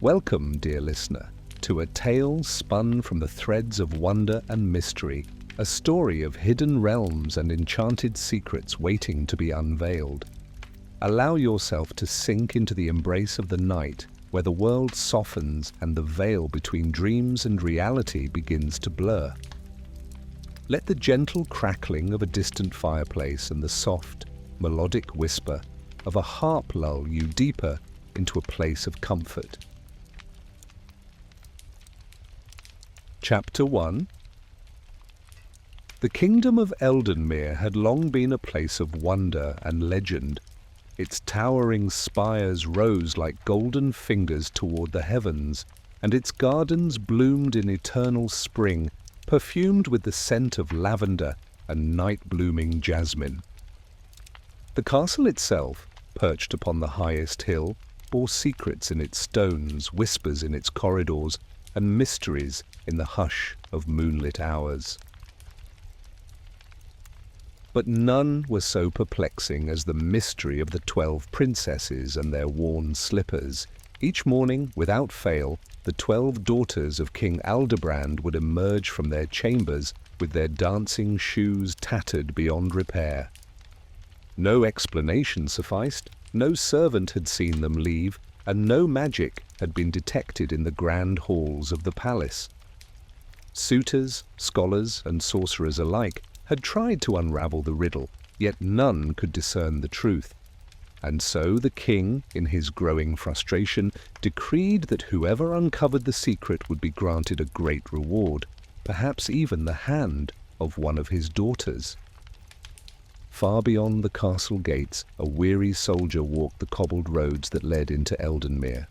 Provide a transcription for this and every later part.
Welcome, dear listener, to a tale spun from the threads of wonder and mystery, a story of hidden realms and enchanted secrets waiting to be unveiled. Allow yourself to sink into the embrace of the night, where the world softens and the veil between dreams and reality begins to blur. Let the gentle crackling of a distant fireplace and the soft, melodic whisper of a harp lull you deeper into a place of comfort. Chapter 1. The kingdom of Eldenmere had long been a place of wonder and legend. Its towering spires rose like golden fingers toward the heavens, and its gardens bloomed in eternal spring, perfumed with the scent of lavender and night-blooming jasmine. The castle itself, perched upon the highest hill, bore secrets in its stones, whispers in its corridors, and mysteries in the hush of moonlit hours. But none were so perplexing as the mystery of the 12 princesses and their worn slippers. Each morning, without fail, the 12 daughters of King Aldebrand would emerge from their chambers with their dancing shoes tattered beyond repair. No explanation sufficed, no servant had seen them leave, and no magic had been detected in the grand halls of the palace. Suitors, scholars, and sorcerers alike had tried to unravel the riddle, yet none could discern the truth. And so the king, in his growing frustration, decreed that whoever uncovered the secret would be granted a great reward, perhaps even the hand of one of his daughters. Far beyond the castle gates, a weary soldier walked the cobbled roads that led into Eldenmere.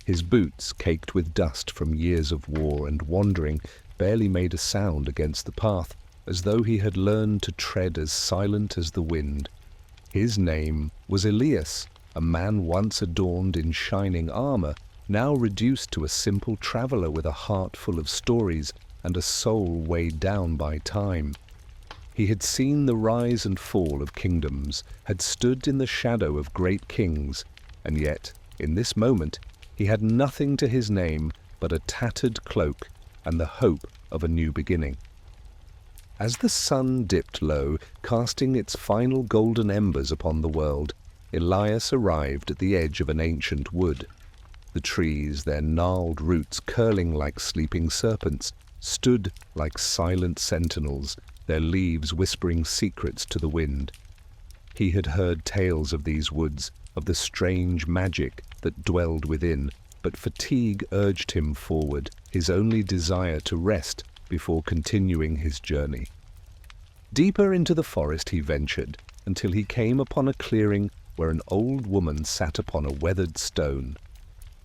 His boots, caked with dust from years of war and wandering, barely made a sound against the path, as though he had learned to tread as silent as the wind. His name was Elias, a man once adorned in shining armor, now reduced to a simple traveler with a heart full of stories and a soul weighed down by time. He had seen the rise and fall of kingdoms, had stood in the shadow of great kings, and yet, in this moment, he had nothing to his name but a tattered cloak and the hope of a new beginning. As the sun dipped low, casting its final golden embers upon the world, Elias arrived at the edge of an ancient wood. The trees, their gnarled roots curling like sleeping serpents, stood like silent sentinels, their leaves whispering secrets to the wind. He had heard tales of these woods, of the strange magic that dwelled within, but fatigue urged him forward, his only desire to rest before continuing his journey. Deeper into the forest he ventured, until he came upon a clearing where an old woman sat upon a weathered stone.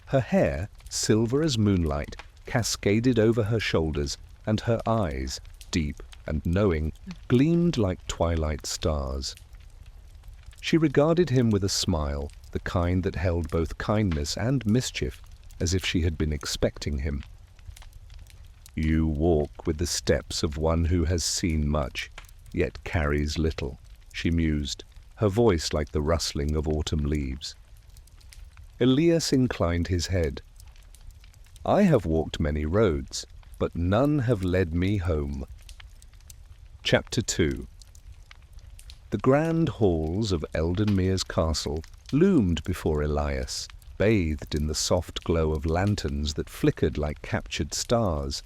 Her hair, silver as moonlight, cascaded over her shoulders, and her eyes, deep and knowing, gleamed like twilight stars. She regarded him with a smile, the kind that held both kindness and mischief, as if she had been expecting him. "You walk with the steps of one who has seen much, yet carries little," she mused, her voice like the rustling of autumn leaves. Elias inclined his head. "I have walked many roads, but none have led me home." Chapter 2. The grand halls of Eldenmere's castle loomed before Elias, bathed in the soft glow of lanterns that flickered like captured stars.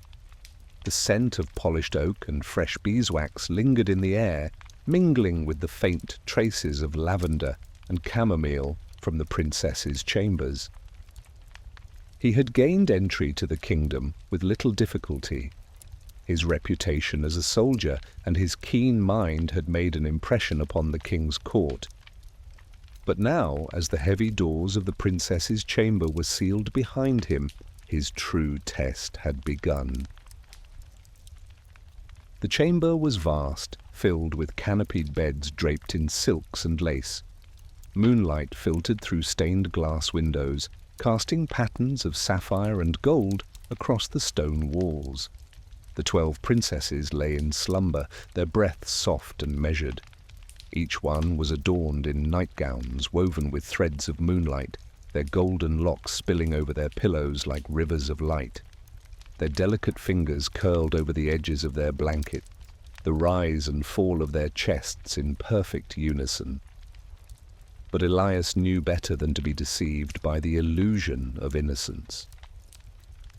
The scent of polished oak and fresh beeswax lingered in the air, mingling with the faint traces of lavender and chamomile from the princess's chambers. He had gained entry to the kingdom with little difficulty. His reputation as a soldier and his keen mind had made an impression upon the king's court. But now, as the heavy doors of the princess's chamber were sealed behind him, his true test had begun. The chamber was vast, filled with canopied beds draped in silks and lace. Moonlight filtered through stained glass windows, casting patterns of sapphire and gold across the stone walls. The 12 princesses lay in slumber, their breath soft and measured. Each one was adorned in nightgowns woven with threads of moonlight, their golden locks spilling over their pillows like rivers of light. Their delicate fingers curled over the edges of their blanket, the rise and fall of their chests in perfect unison. But Elias knew better than to be deceived by the illusion of innocence.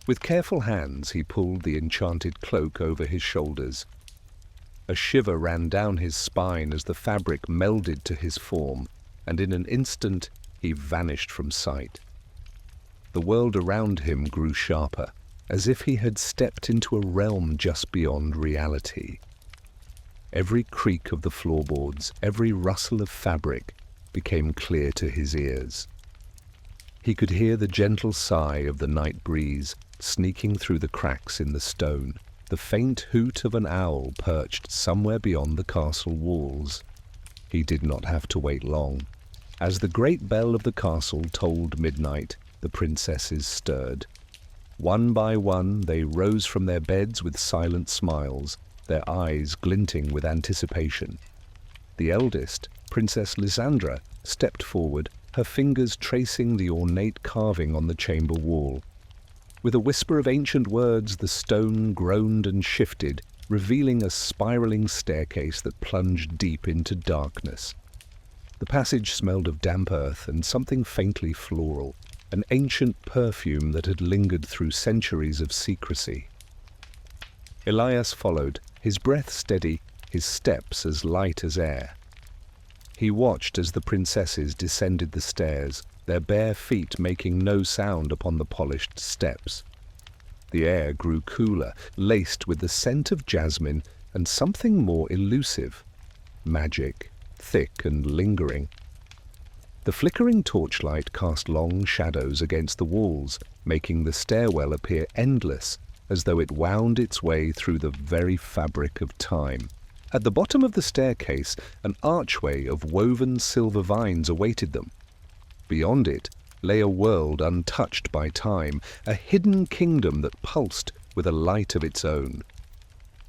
With careful hands he pulled the enchanted cloak over his shoulders. A shiver ran down his spine as the fabric melded to his form, and in an instant he vanished from sight. The world around him grew sharper, as if he had stepped into a realm just beyond reality. Every creak of the floorboards, every rustle of fabric became clear to his ears. He could hear the gentle sigh of the night breeze sneaking through the cracks in the stone, the faint hoot of an owl perched somewhere beyond the castle walls. He did not have to wait long. As the great bell of the castle tolled midnight, the princesses stirred. One by one they rose from their beds with silent smiles, their eyes glinting with anticipation. The eldest, Princess Lysandra, stepped forward, her fingers tracing the ornate carving on the chamber wall. With a whisper of ancient words, the stone groaned and shifted, revealing a spiraling staircase that plunged deep into darkness. The passage smelled of damp earth and something faintly floral, an ancient perfume that had lingered through centuries of secrecy. Elias followed, his breath steady, his steps as light as air. He watched as the princesses descended the stairs, their bare feet making no sound upon the polished steps. The air grew cooler, laced with the scent of jasmine and something more elusive, magic, thick and lingering. The flickering torchlight cast long shadows against the walls, making the stairwell appear endless, as though it wound its way through the very fabric of time. At the bottom of the staircase, an archway of woven silver vines awaited them. Beyond it lay a world untouched by time, a hidden kingdom that pulsed with a light of its own.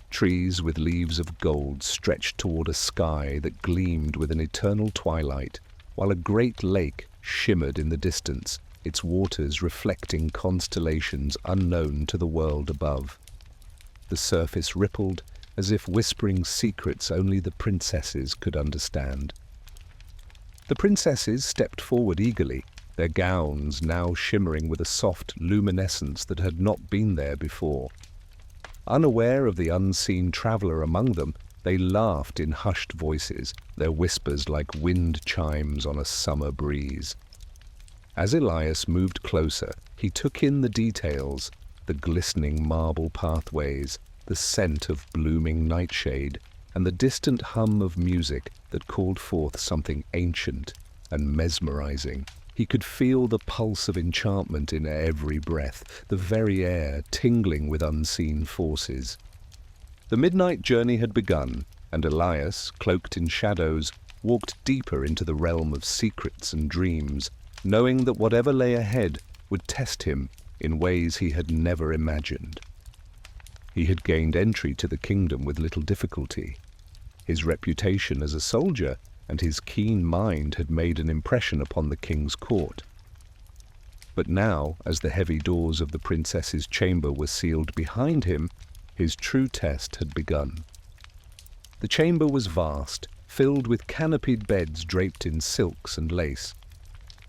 Trees with leaves of gold stretched toward a sky that gleamed with an eternal twilight, while a great lake shimmered in the distance, its waters reflecting constellations unknown to the world above. The surface rippled, as if whispering secrets only the princesses could understand. The princesses stepped forward eagerly, their gowns now shimmering with a soft luminescence that had not been there before. Unaware of the unseen traveller among them, they laughed in hushed voices, their whispers like wind chimes on a summer breeze. As Elias moved closer, he took in the details, the glistening marble pathways, the scent of blooming nightshade, and the distant hum of music that called forth something ancient and mesmerizing. He could feel the pulse of enchantment in every breath, the very air tingling with unseen forces. The midnight journey had begun, and Elias, cloaked in shadows, walked deeper into the realm of secrets and dreams, knowing that whatever lay ahead would test him in ways he had never imagined. He had gained entry to the kingdom with little difficulty. His reputation as a soldier and his keen mind had made an impression upon the king's court. But now, as the heavy doors of the princess's chamber were sealed behind him, his true test had begun. The chamber was vast, filled with canopied beds draped in silks and lace.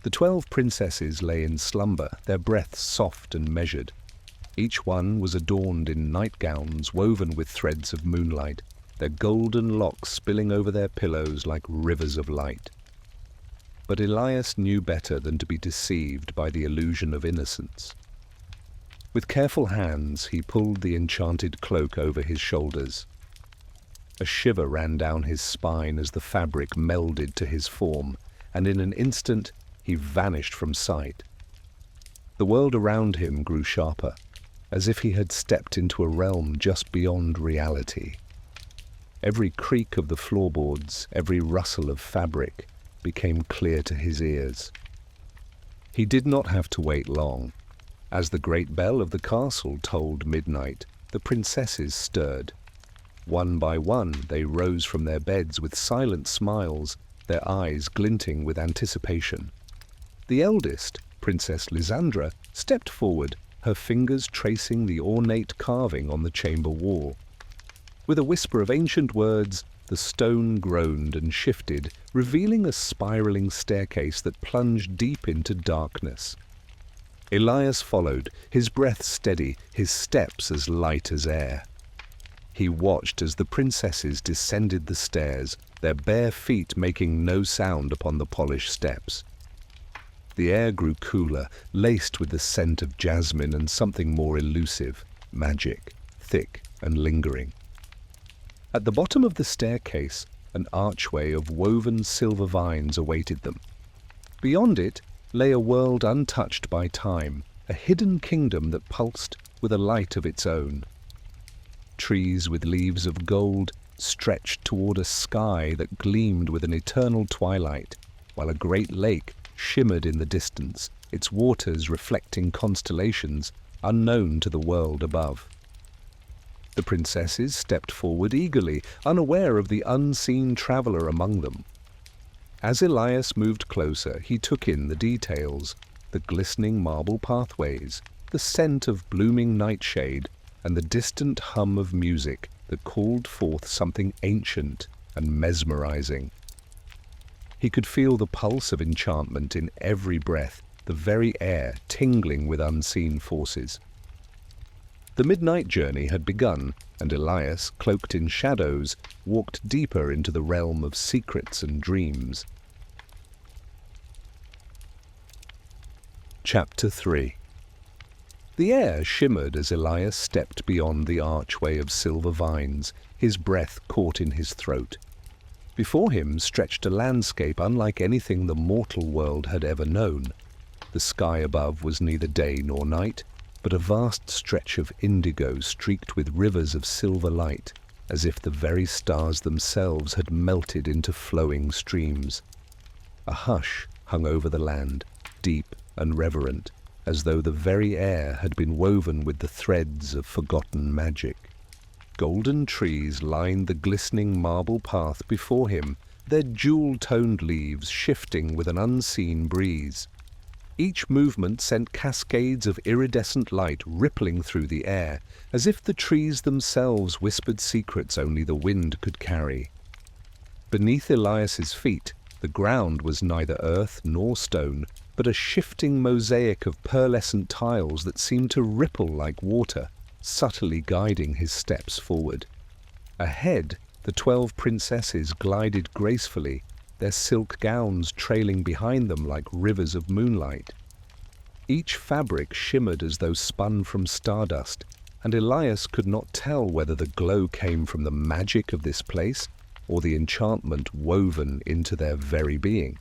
The 12 princesses lay in slumber, their breaths soft and measured. Each one was adorned in nightgowns woven with threads of moonlight, their golden locks spilling over their pillows like rivers of light. But Elias knew better than to be deceived by the illusion of innocence. With careful hands, he pulled the enchanted cloak over his shoulders. A shiver ran down his spine as the fabric melded to his form, and in an instant he vanished from sight. The world around him grew sharper, as if he had stepped into a realm just beyond reality. Every creak of the floorboards, every rustle of fabric, became clear to his ears. He did not have to wait long. As the great bell of the castle tolled midnight, the princesses stirred. One by one they rose from their beds with silent smiles, their eyes glinting with anticipation. The eldest, Princess Lysandra, stepped forward, her fingers tracing the ornate carving on the chamber wall. With a whisper of ancient words, the stone groaned and shifted, revealing a spiraling staircase that plunged deep into darkness. Elias followed, his breath steady, his steps as light as air. He watched as the princesses descended the stairs, their bare feet making no sound upon the polished steps. The air grew cooler, laced with the scent of jasmine and something more elusive, magic, thick and lingering. At the bottom of the staircase, an archway of woven silver vines awaited them. Beyond it lay a world untouched by time, a hidden kingdom that pulsed with a light of its own. Trees with leaves of gold stretched toward a sky that gleamed with an eternal twilight, while a great lake shimmered in the distance, its waters reflecting constellations unknown to the world above. The princesses stepped forward eagerly, unaware of the unseen traveler among them. As Elias moved closer, he took in the details, the glistening marble pathways, the scent of blooming nightshade, and the distant hum of music that called forth something ancient and mesmerizing. He could feel the pulse of enchantment in every breath, the very air tingling with unseen forces. The midnight journey had begun, and Elias, cloaked in shadows, walked deeper into the realm of secrets and dreams. Chapter 3. The air shimmered as Elias stepped beyond the archway of silver vines, his breath caught in his throat. Before him stretched a landscape unlike anything the mortal world had ever known. The sky above was neither day nor night, but a vast stretch of indigo streaked with rivers of silver light, as if the very stars themselves had melted into flowing streams. A hush hung over the land, deep and reverent, as though the very air had been woven with the threads of forgotten magic. Golden trees lined the glistening marble path before him, their jewel-toned leaves shifting with an unseen breeze. Each movement sent cascades of iridescent light rippling through the air, as if the trees themselves whispered secrets only the wind could carry. Beneath Elias's feet, the ground was neither earth nor stone, but a shifting mosaic of pearlescent tiles that seemed to ripple like water, subtly guiding his steps forward. Ahead, the 12 princesses glided gracefully, their silk gowns trailing behind them like rivers of moonlight. Each fabric shimmered as though spun from stardust, and Elias could not tell whether the glow came from the magic of this place or the enchantment woven into their very being.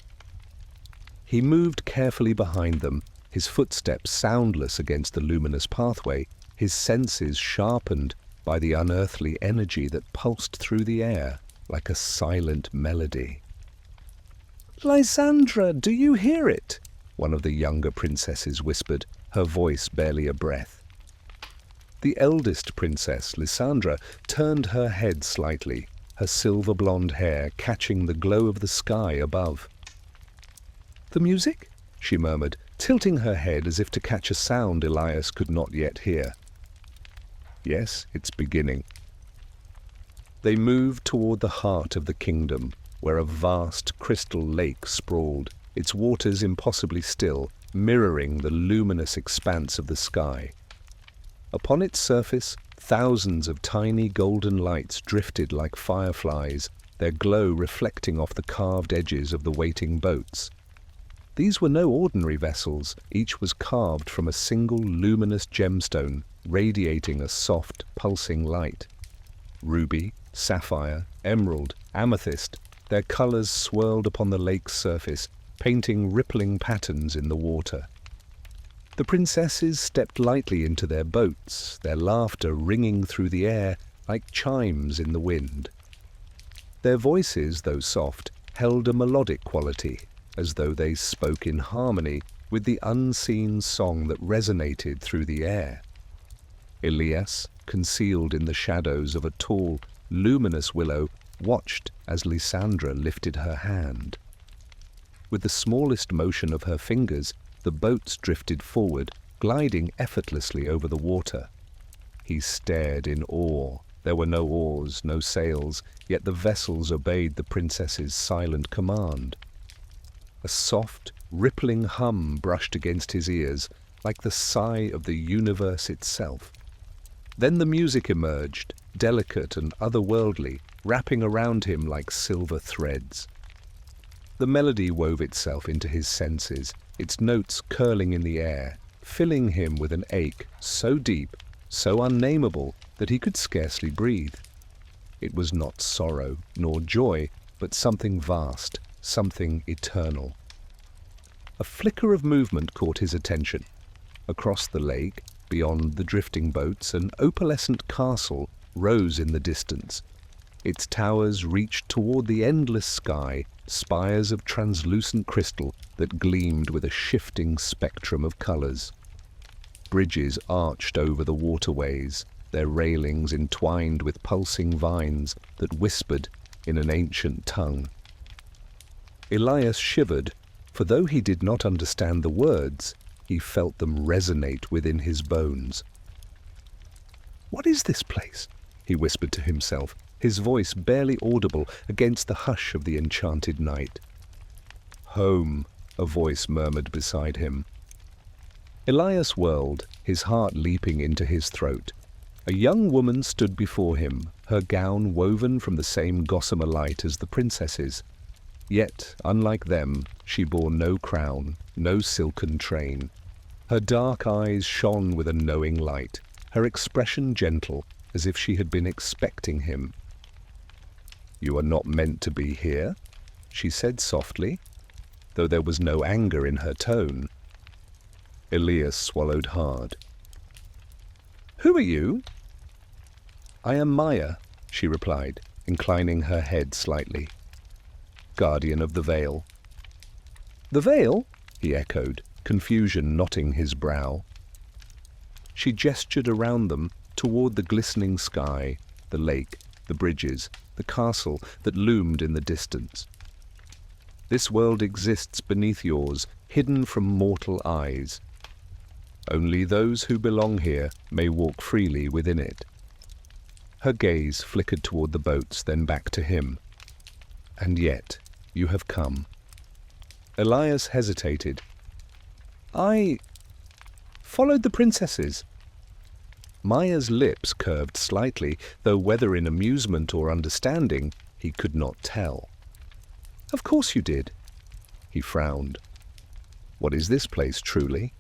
He moved carefully behind them, his footsteps soundless against the luminous pathway, his senses sharpened by the unearthly energy that pulsed through the air like a silent melody. "Lysandra, do you hear it?" one of the younger princesses whispered, her voice barely a breath. The eldest princess, Lysandra, turned her head slightly, her silver blonde hair catching the glow of the sky above. "The music?" she murmured, tilting her head as if to catch a sound Elias could not yet hear. "Yes, it's beginning." They moved toward the heart of the kingdom, where a vast crystal lake sprawled, its waters impossibly still, mirroring the luminous expanse of the sky. Upon its surface, thousands of tiny golden lights drifted like fireflies, their glow reflecting off the carved edges of the waiting boats. These were no ordinary vessels, each was carved from a single luminous gemstone, radiating a soft, pulsing light. Ruby, sapphire, emerald, amethyst, their colors swirled upon the lake's surface, painting rippling patterns in the water. The princesses stepped lightly into their boats, their laughter ringing through the air like chimes in the wind. Their voices, though soft, held a melodic quality, as though they spoke in harmony with the unseen song that resonated through the air. Elias, concealed in the shadows of a tall, luminous willow, watched as Lysandra lifted her hand. With the smallest motion of her fingers, the boats drifted forward, gliding effortlessly over the water. He stared in awe. There were no oars, no sails, yet the vessels obeyed the princess's silent command. A soft, rippling hum brushed against his ears, like the sigh of the universe itself. Then the music emerged, delicate and otherworldly, wrapping around him like silver threads. The melody wove itself into his senses, its notes curling in the air, filling him with an ache so deep, so unnameable, that he could scarcely breathe. It was not sorrow nor joy, but something vast, something eternal. A flicker of movement caught his attention. Across the lake, beyond the drifting boats, an opalescent castle rose in the distance. Its towers reached toward the endless sky, spires of translucent crystal that gleamed with a shifting spectrum of colors. Bridges arched over the waterways, their railings entwined with pulsing vines that whispered in an ancient tongue. Elias shivered, for though he did not understand the words, he felt them resonate within his bones. "What is this place?" he whispered to himself, his voice barely audible against the hush of the enchanted night. "Home," a voice murmured beside him. Elias whirled, his heart leaping into his throat. A young woman stood before him, her gown woven from the same gossamer light as the princess's. Yet, unlike them, she bore no crown, no silken train. Her dark eyes shone with a knowing light, her expression gentle, as if she had been expecting him. "You are not meant to be here," she said softly, though there was no anger in her tone. Elias swallowed hard. "Who are you?" "I am Maya," she replied, inclining her head slightly. "Guardian of the veil." "The veil?" he echoed, confusion knotting his brow. She gestured around them, toward the glistening sky, the lake, the bridges, the castle that loomed in the distance. "This world exists beneath yours, hidden from mortal eyes. Only those who belong here may walk freely within it." Her gaze flickered toward the boats, then back to him. "And yet, you have come." Elias hesitated. "I followed the princesses." Maya's lips curved slightly, though whether in amusement or understanding, he could not tell. "Of course you did." He frowned. "What is this place, truly?"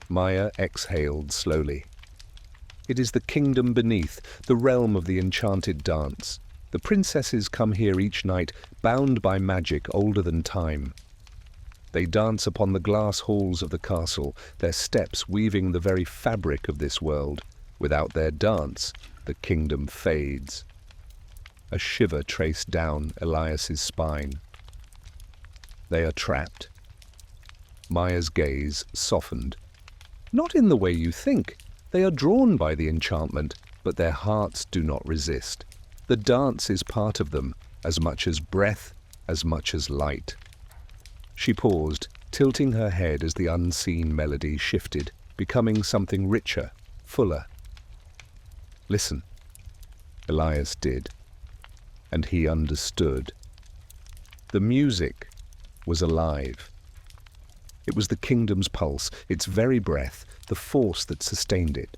Maya exhaled slowly. "It is the kingdom beneath, the realm of the enchanted dance. The princesses come here each night, bound by magic older than time. They dance upon the glass halls of the castle, their steps weaving the very fabric of this world. Without their dance, the kingdom fades." A shiver traced down Elias's spine. "They are trapped." Maya's gaze softened. "Not in the way you think. They are drawn by the enchantment, but their hearts do not resist. The dance is part of them, as much as breath, as much as light." She paused, tilting her head as the unseen melody shifted, becoming something richer, fuller. "Listen." Elias did, and he understood. The music was alive. It was the kingdom's pulse, its very breath, the force that sustained it.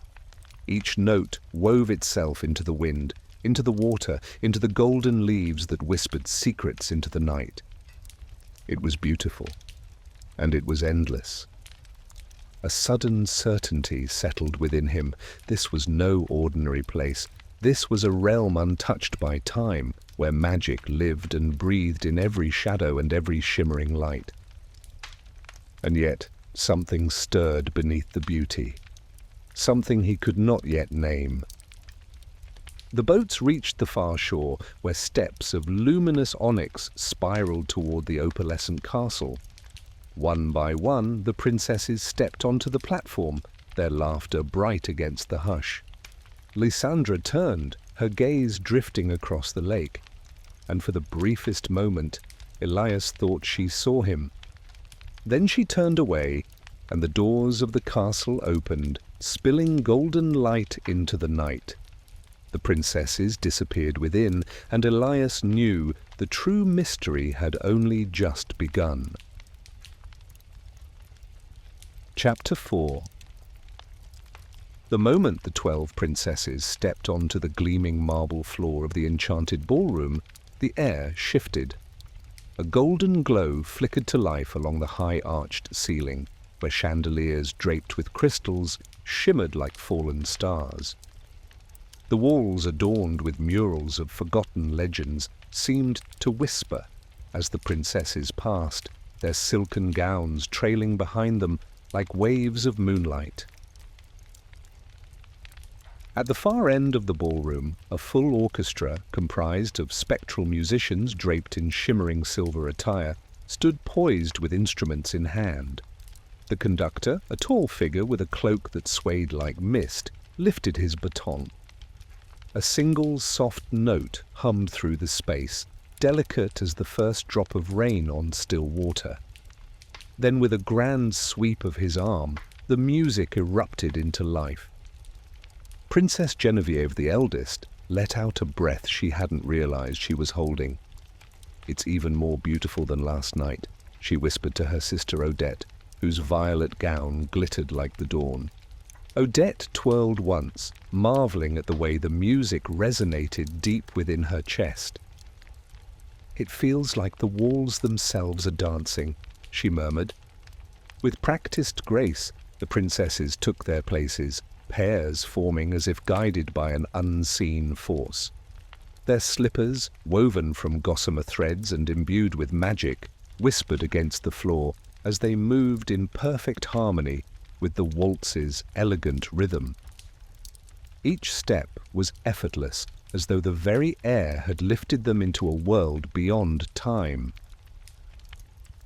Each note wove itself into the wind, into the water, into the golden leaves that whispered secrets into the night. It was beautiful, and it was endless. A sudden certainty settled within him. This was no ordinary place. This was a realm untouched by time, where magic lived and breathed in every shadow and every shimmering light. And yet, something stirred beneath the beauty, something he could not yet name. The boats reached the far shore, where steps of luminous onyx spiraled toward the opalescent castle. One by one, the princesses stepped onto the platform, their laughter bright against the hush. Lysandra turned, her gaze drifting across the lake, and for the briefest moment, Elias thought she saw him. Then she turned away, and the doors of the castle opened, spilling golden light into the night. The princesses disappeared within, and Elias knew the true mystery had only just begun. Chapter 4. The moment the 12 princesses stepped onto the gleaming marble floor of the enchanted ballroom, the air shifted. A golden glow flickered to life along the high-arched ceiling, where chandeliers draped with crystals shimmered like fallen stars. The walls, adorned with murals of forgotten legends, seemed to whisper as the princesses passed, their silken gowns trailing behind them like waves of moonlight. At the far end of the ballroom, a full orchestra, comprised of spectral musicians draped in shimmering silver attire, stood poised with instruments in hand. The conductor, a tall figure with a cloak that swayed like mist, lifted his baton. A single soft note hummed through the space, delicate as the first drop of rain on still water. Then, with a grand sweep of his arm, the music erupted into life. Princess Genevieve, the eldest, let out a breath she hadn't realized she was holding. "It's even more beautiful than last night," she whispered to her sister Odette, whose violet gown glittered like the dawn. Odette twirled once, marveling at the way the music resonated deep within her chest. "It feels like the walls themselves are dancing," she murmured. With practiced grace, the princesses took their places, pairs forming as if guided by an unseen force. Their slippers, woven from gossamer threads and imbued with magic, whispered against the floor as they moved in perfect harmony with the waltz's elegant rhythm. Each step was effortless, as though the very air had lifted them into a world beyond time.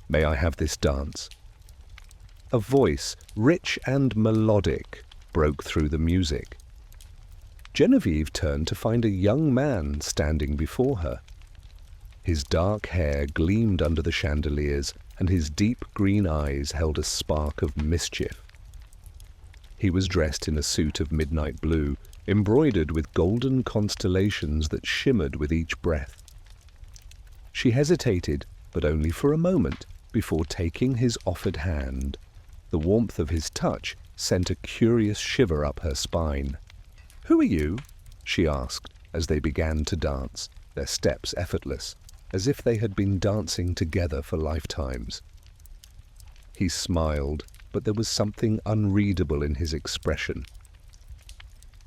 "May I have this dance?" A voice, rich and melodic, broke through the music. Genevieve turned to find a young man standing before her. His dark hair gleamed under the chandeliers, and his deep green eyes held a spark of mischief. He was dressed in a suit of midnight blue, embroidered with golden constellations that shimmered with each breath. She hesitated, but only for a moment, before taking his offered hand. The warmth of his touch sent a curious shiver up her spine. "Who are you?" she asked, as they began to dance, their steps effortless, as if they had been dancing together for lifetimes. He smiled, but there was something unreadable in his expression.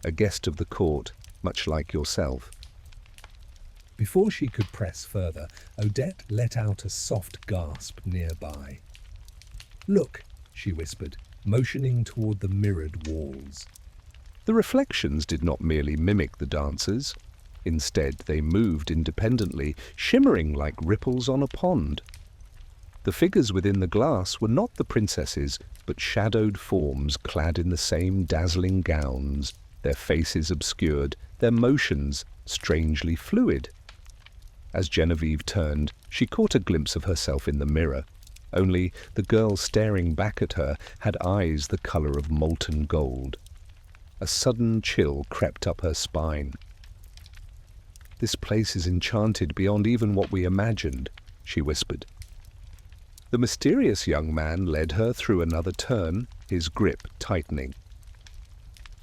"A guest of the court, much like yourself." Before she could press further, Odette let out a soft gasp nearby. "Look," she whispered, motioning toward the mirrored walls. The reflections did not merely mimic the dancers. Instead, they moved independently, shimmering like ripples on a pond. The figures within the glass were not the princesses, but shadowed forms clad in the same dazzling gowns, their faces obscured, their motions strangely fluid. As Genevieve turned, she caught a glimpse of herself in the mirror. Only the girl staring back at her had eyes the color of molten gold. A sudden chill crept up her spine. "This place is enchanted beyond even what we imagined," she whispered. The mysterious young man led her through another turn, his grip tightening.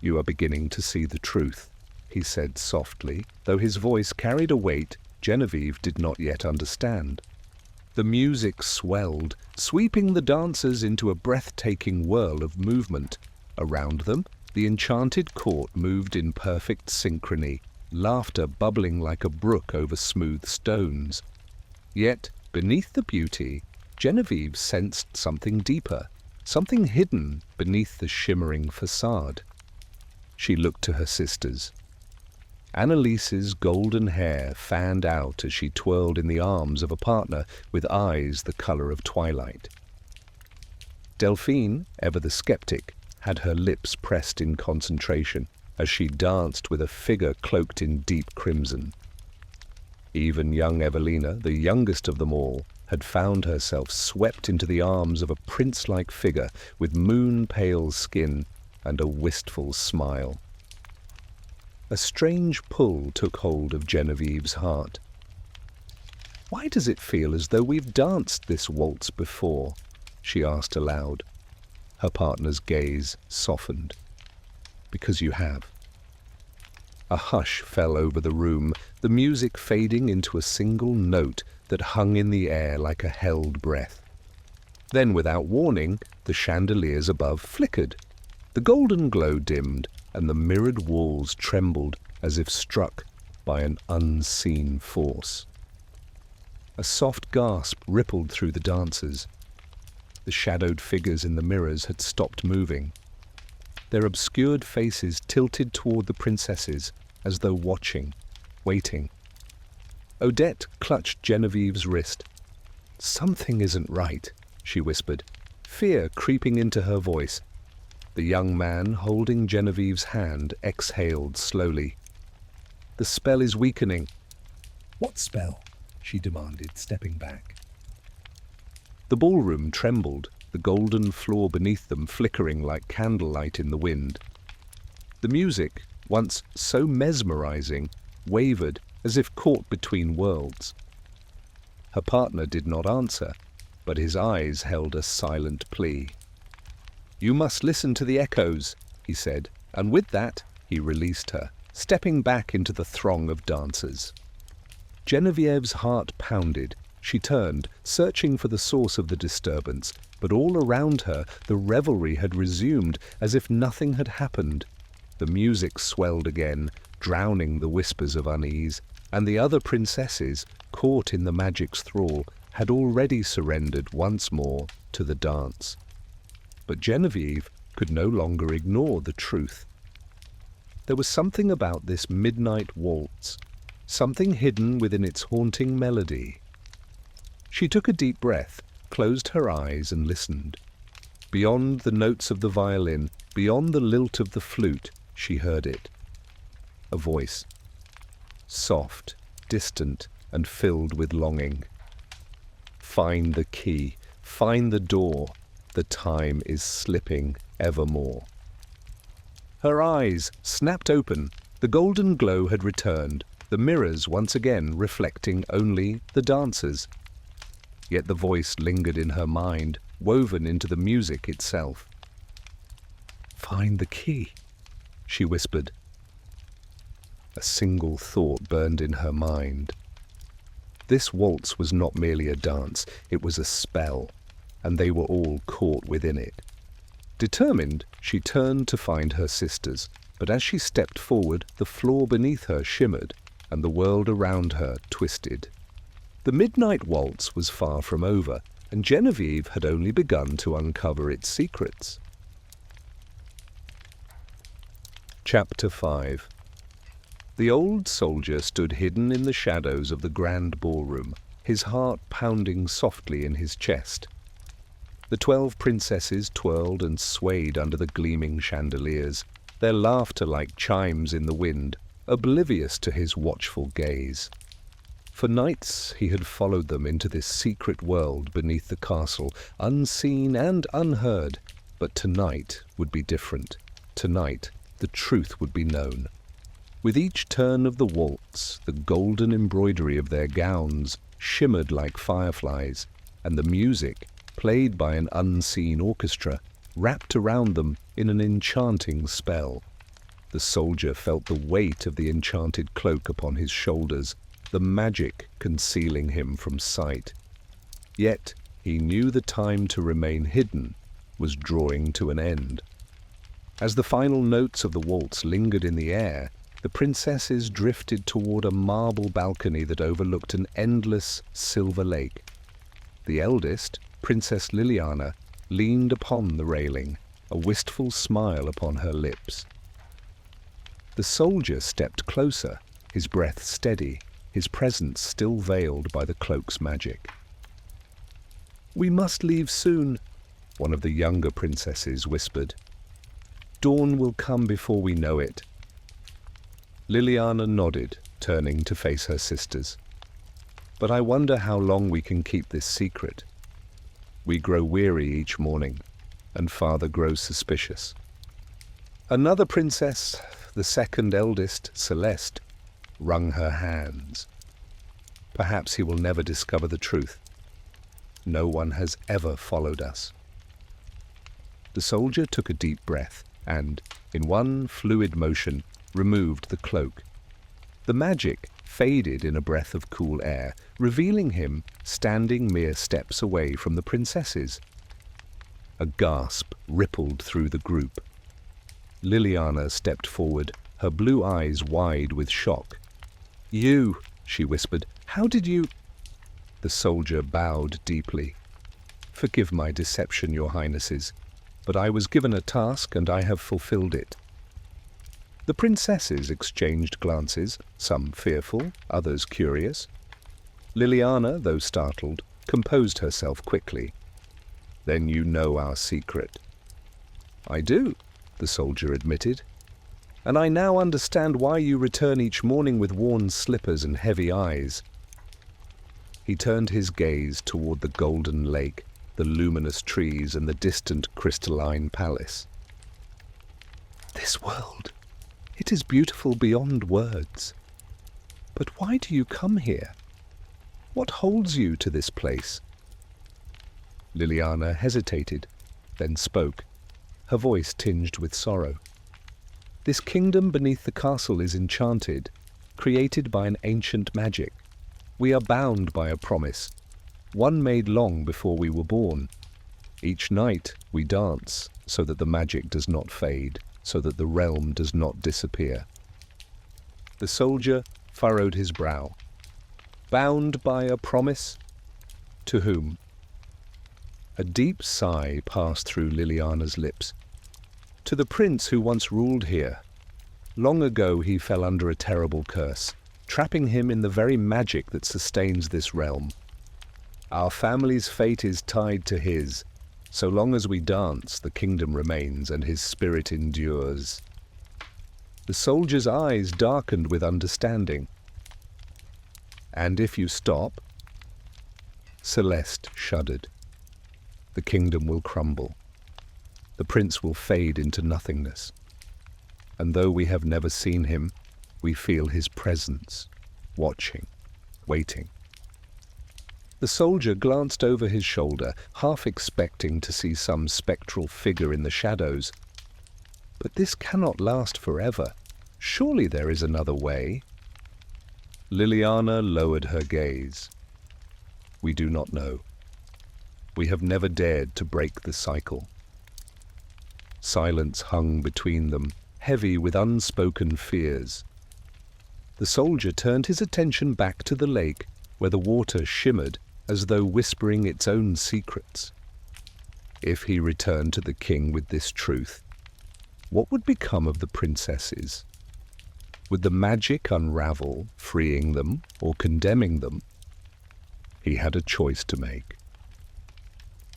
"You are beginning to see the truth," he said softly, though his voice carried a weight Genevieve did not yet understand. The music swelled, sweeping the dancers into a breathtaking whirl of movement. Around them, the enchanted court moved in perfect synchrony, laughter bubbling like a brook over smooth stones. Yet, beneath the beauty, Genevieve sensed something deeper, something hidden beneath the shimmering facade. She looked to her sisters. Annalise's golden hair fanned out as she twirled in the arms of a partner with eyes the color of twilight. Delphine, ever the skeptic, had her lips pressed in concentration as she danced with a figure cloaked in deep crimson. Even young Evelina, the youngest of them all, had found herself swept into the arms of a prince-like figure with moon-pale skin and a wistful smile. A strange pull took hold of Genevieve's heart. "Why does it feel as though we've danced this waltz before?" she asked aloud. Her partner's gaze softened. "Because you have." A hush fell over the room, the music fading into a single note that hung in the air like a held breath. Then, without warning, the chandeliers above flickered. The golden glow dimmed, and the mirrored walls trembled as if struck by an unseen force. A soft gasp rippled through the dancers. The shadowed figures in the mirrors had stopped moving. Their obscured faces tilted toward the princesses as though watching, waiting. Odette clutched Genevieve's wrist. "Something isn't right," she whispered, fear creeping into her voice. The young man holding Genevieve's hand exhaled slowly. "The spell is weakening." "What spell?" she demanded, stepping back. The ballroom trembled, the golden floor beneath them flickering like candlelight in the wind. The music, once so mesmerizing, wavered as if caught between worlds. Her partner did not answer, but his eyes held a silent plea. "You must listen to the echoes," he said, and with that he released her, stepping back into the throng of dancers. Genevieve's heart pounded. She turned, searching for the source of the disturbance, but all around her the revelry had resumed as if nothing had happened. The music swelled again, drowning the whispers of unease, and the other princesses, caught in the magic's thrall, had already surrendered once more to the dance. But Genevieve could no longer ignore the truth. There was something about this midnight waltz, something hidden within its haunting melody. She took a deep breath, closed her eyes and listened. Beyond the notes of the violin, beyond the lilt of the flute, she heard it. A voice, soft, distant, and filled with longing. "Find the key, find the door, the time is slipping evermore." Her eyes snapped open, the golden glow had returned, the mirrors once again reflecting only the dancers. Yet the voice lingered in her mind, woven into the music itself. "Find the key," she whispered. A single thought burned in her mind. This waltz was not merely a dance, it was a spell, and they were all caught within it. Determined, she turned to find her sisters, but as she stepped forward, the floor beneath her shimmered, and the world around her twisted. The midnight waltz was far from over, and Genevieve had only begun to uncover its secrets. Chapter 5. The old soldier stood hidden in the shadows of the grand ballroom, his heart pounding softly in his chest. The 12 princesses twirled and swayed under the gleaming chandeliers, their laughter like chimes in the wind, oblivious to his watchful gaze. For nights he had followed them into this secret world beneath the castle, unseen and unheard, but tonight would be different. Tonight the truth would be known. With each turn of the waltz, the golden embroidery of their gowns shimmered like fireflies, and the music, played by an unseen orchestra, wrapped around them in an enchanting spell. The soldier felt the weight of the enchanted cloak upon his shoulders, the magic concealing him from sight. Yet he knew the time to remain hidden was drawing to an end. As the final notes of the waltz lingered in the air, the princesses drifted toward a marble balcony that overlooked an endless silver lake. The eldest, Princess Liliana, leaned upon the railing, a wistful smile upon her lips. The soldier stepped closer, his breath steady, his presence still veiled by the cloak's magic. "We must leave soon," one of the younger princesses whispered. "Dawn will come before we know it." Liliana nodded, turning to face her sisters. But I wonder how long we can keep this secret. We grow weary each morning, and Father grows suspicious. Another princess, the second eldest, Celeste, wrung her hands. Perhaps he will never discover the truth. No one has ever followed us. The soldier took a deep breath and, in one fluid motion, removed the cloak. The magic faded in a breath of cool air, revealing him standing mere steps away from the princesses. A gasp rippled through the group. Liliana stepped forward, her blue eyes wide with shock. "You," she whispered, "how did you—" The soldier bowed deeply. "Forgive my deception, your highnesses, but I was given a task and I have fulfilled it." The princesses exchanged glances, some fearful, others curious. Liliana, though startled, composed herself quickly. "Then you know our secret." "I do," the soldier admitted. "And I now understand why you return each morning with worn slippers and heavy eyes." He turned his gaze toward the golden lake, the luminous trees, and the distant crystalline palace. "This world, it is beautiful beyond words. But why do you come here? What holds you to this place?" Liliana hesitated, then spoke, her voice tinged with sorrow. "This kingdom beneath the castle is enchanted, created by an ancient magic. We are bound by a promise, one made long before we were born. Each night we dance so that the magic does not fade, so that the realm does not disappear." The soldier furrowed his brow. "Bound by a promise? To whom?" A deep sigh passed through Liliana's lips. "To the prince who once ruled here. Long ago he fell under a terrible curse, trapping him in the very magic that sustains this realm. Our family's fate is tied to his. So long as we dance, the kingdom remains and his spirit endures." The soldier's eyes darkened with understanding. "And if you stop?" Celeste shuddered. "The kingdom will crumble. The prince will fade into nothingness. And though we have never seen him, we feel his presence, watching, waiting." The soldier glanced over his shoulder, half expecting to see some spectral figure in the shadows. "But this cannot last forever. Surely there is another way." Liliana lowered her gaze. "We do not know. We have never dared to break the cycle." Silence hung between them, heavy with unspoken fears. The soldier turned his attention back to the lake, where the water shimmered as though whispering its own secrets. If he returned to the king with this truth, what would become of the princesses? Would the magic unravel, freeing them or condemning them? He had a choice to make.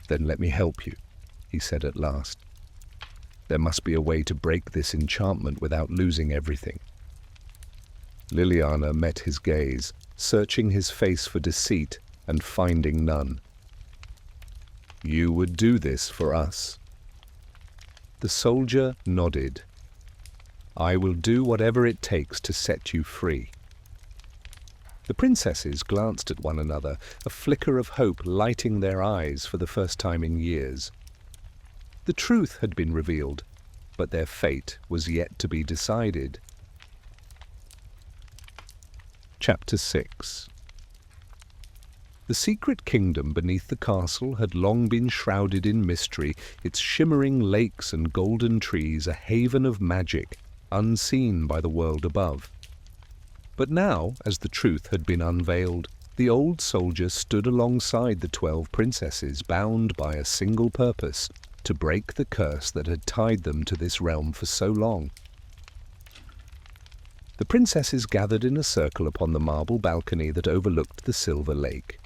"Then let me help you," he said at last. "There must be a way to break this enchantment without losing everything." Liliana met his gaze, searching his face for deceit and finding none. "You would do this for us?" The soldier nodded. "I will do whatever it takes to set you free." The princesses glanced at one another, a flicker of hope lighting their eyes for the first time in years. The truth had been revealed, but their fate was yet to be decided. Chapter 6. The secret kingdom beneath the castle had long been shrouded in mystery, its shimmering lakes and golden trees a haven of magic, unseen by the world above. But now, as the truth had been unveiled, the old soldier stood alongside the 12 princesses, bound by a single purpose, to break the curse that had tied them to this realm for so long. The princesses gathered in a circle upon the marble balcony that overlooked the silver lake.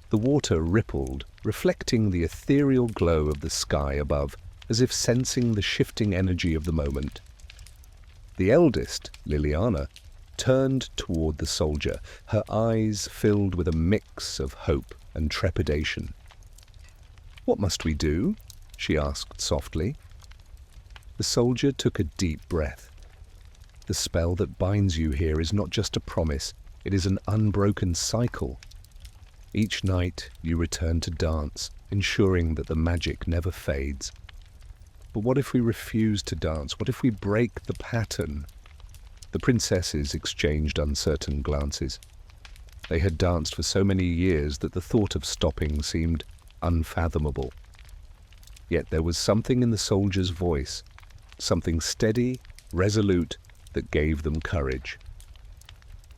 The water rippled, reflecting the ethereal glow of the sky above, as if sensing the shifting energy of the moment. The eldest, Liliana, turned toward the soldier, her eyes filled with a mix of hope and trepidation. "What must we do?" she asked softly. The soldier took a deep breath. "The spell that binds you here is not just a promise, it is an unbroken cycle. Each night you return to dance, ensuring that the magic never fades. But what if we refuse to dance? What if we break the pattern?" The princesses exchanged uncertain glances. They had danced for so many years that the thought of stopping seemed unfathomable. Yet there was something in the soldier's voice, something steady, resolute, that gave them courage.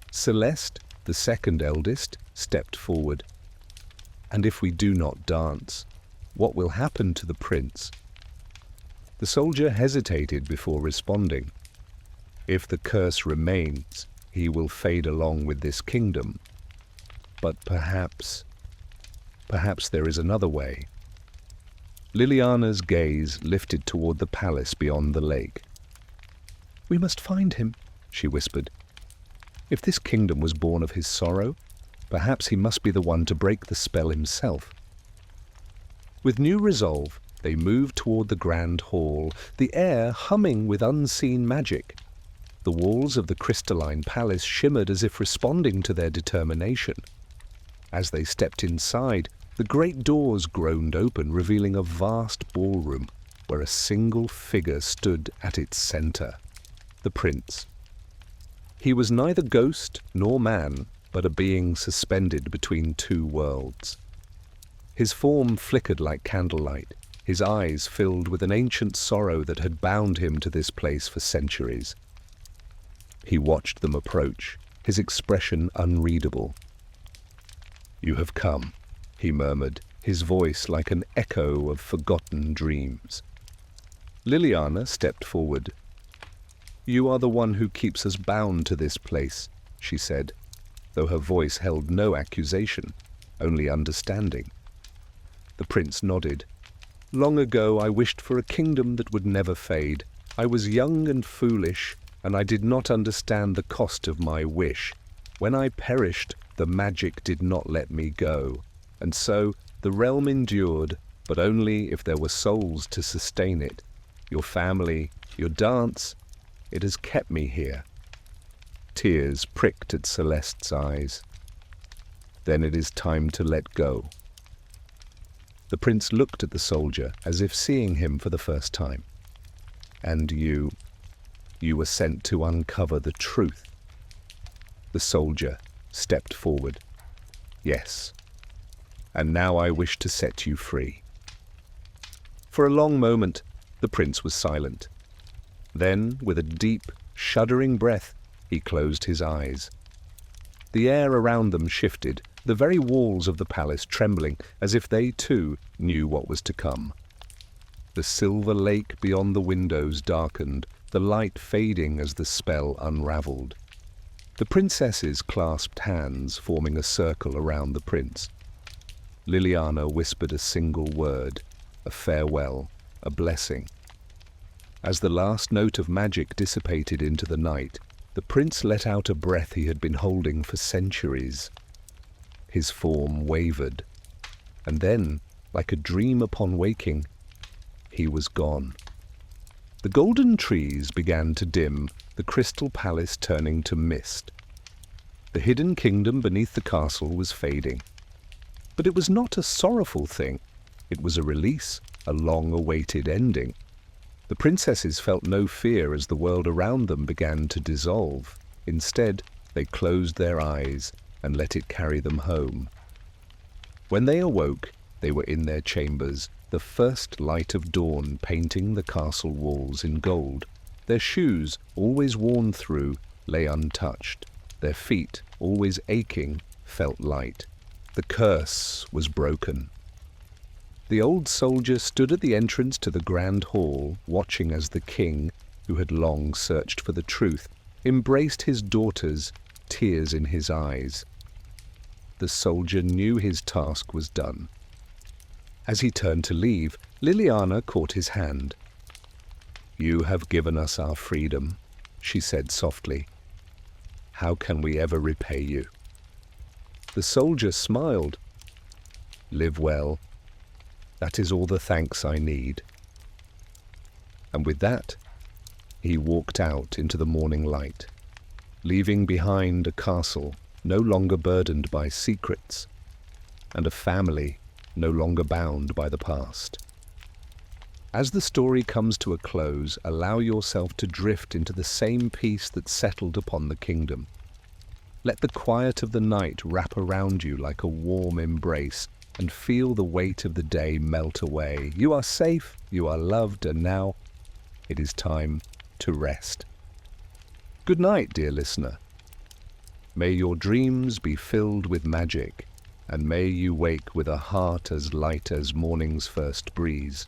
Celeste, the second eldest, stepped forward. "And if we do not dance, what will happen to the prince?" The soldier hesitated before responding. "If the curse remains, he will fade along with this kingdom. But perhaps there is another way." Liliana's gaze lifted toward the palace beyond the lake. "We must find him," she whispered. "If this kingdom was born of his sorrow, perhaps he must be the one to break the spell himself." With new resolve, they moved toward the grand hall, the air humming with unseen magic. The walls of the crystalline palace shimmered as if responding to their determination. As they stepped inside, the great doors groaned open, revealing a vast ballroom where a single figure stood at its center, the prince. He was neither ghost nor man, but a being suspended between two worlds. His form flickered like candlelight, his eyes filled with an ancient sorrow that had bound him to this place for centuries. He watched them approach, his expression unreadable. "You have come," he murmured, his voice like an echo of forgotten dreams. Liliana stepped forward. "You are the one who keeps us bound to this place," she said, though her voice held no accusation, only understanding. The prince nodded. "Long ago I wished for a kingdom that would never fade. I was young and foolish, and I did not understand the cost of my wish. When I perished, the magic did not let me go. And so the realm endured, but only if there were souls to sustain it. Your family, your dance, it has kept me here." Tears pricked at Celeste's eyes. "Then it is time to let go." The prince looked at the soldier as if seeing him for the first time. "And you were sent to uncover the truth." The soldier stepped forward. "Yes. And now I wish to set you free." For a long moment, the prince was silent. Then, with a deep, shuddering breath, he closed his eyes. The air around them shifted, the very walls of the palace trembling, as if they too knew what was to come. The silver lake beyond the windows darkened, the light fading as the spell unraveled. The princesses clasped hands, forming a circle around the prince. Liliana whispered a single word, a farewell, a blessing. As the last note of magic dissipated into the night, the prince let out a breath he had been holding for centuries. His form wavered, and then, like a dream upon waking, he was gone. The golden trees began to dim, the crystal palace turning to mist. The hidden kingdom beneath the castle was fading. But it was not a sorrowful thing. It was a release, a long-awaited ending. The princesses felt no fear as the world around them began to dissolve. Instead, they closed their eyes and let it carry them home. When they awoke, they were in their chambers, the first light of dawn painting the castle walls in gold. Their shoes, always worn through, lay untouched. Their feet, always aching, felt light. The curse was broken. The old soldier stood at the entrance to the grand hall, watching as the king, who had long searched for the truth, embraced his daughters, tears in his eyes. The soldier knew his task was done. As he turned to leave, Liliana caught his hand. "You have given us our freedom," she said softly. How can we ever repay you?" The soldier smiled. "Live well. That is all the thanks I need." And with that, he walked out into the morning light, leaving behind a castle no longer burdened by secrets, and a family no longer bound by the past. As the story comes to a close, allow yourself to drift into the same peace that settled upon the kingdom. Let the quiet of the night wrap around you like a warm embrace, and feel the weight of the day melt away. You are safe, you are loved, and now it is time to rest. Good night, dear listener. May your dreams be filled with magic, and may you wake with a heart as light as morning's first breeze.